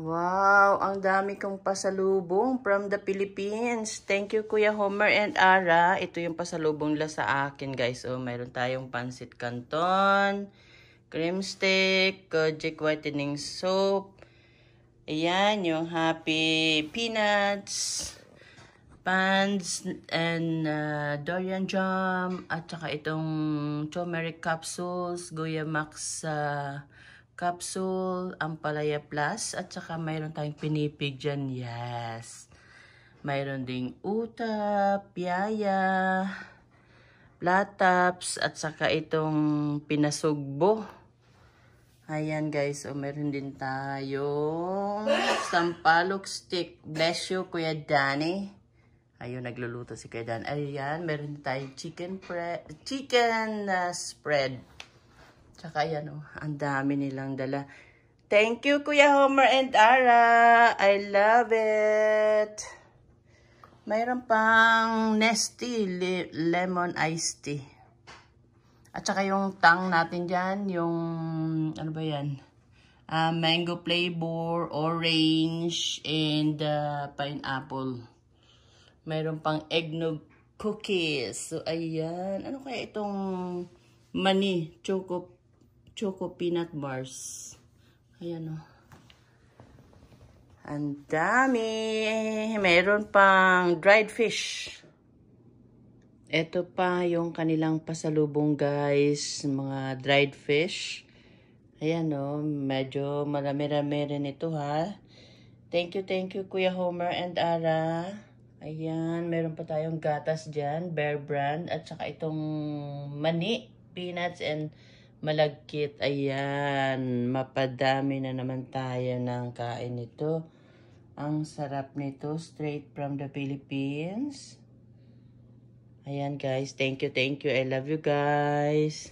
Wow, ang dami kong pasalubong from the Philippines. Thank you, Kuya Homer and Ara. Ito yung pasalubong nila sa akin, guys. Oh, mayroon tayong pansit canton, cream stick, kojic whitening soap. Ayan, yung happy peanuts, pans, and durian jam, at saka itong turmeric capsules, Guyamax capsule, Ampalaya Plus, at saka mayroon tayong pinipig dyan, yes. Mayroon ding utap, yaya, plataps, at saka itong pinasugbo. Ayan guys, meron din tayong sampalok stick. Bless you, Kuya Danny. Ayun, nagluluto si Kuya Dan. Ayan, meron tayong chicken spread. Tsaka ayan, ang dami nilang dala. Thank you, Kuya Homer and Ara. I love it. Mayroon pang Nestea lemon iced tea. At saka yung tang natin dyan, yung, ano ba yan? Mango flavor, orange, and pineapple. Mayroon pang eggnog cookies. So, ayan. Ano kaya itong mani? Choco peanut bars. Ayan, Ang dami. Mayroon pang dried fish. Ito pa yung kanilang pasalubong, guys. Mga dried fish. Ayan, medyo marami-rami rin ito, ha. Thank you, Kuya Homer and Ara. Ayan, meron pa tayong gatas dyan, Bear Brand, at saka itong mani, peanuts, and malagkit. Ayan, mapadami na naman tayo ng kain nito. Ang sarap nito, straight from the Philippines. Ayan guys, thank you. I love you guys.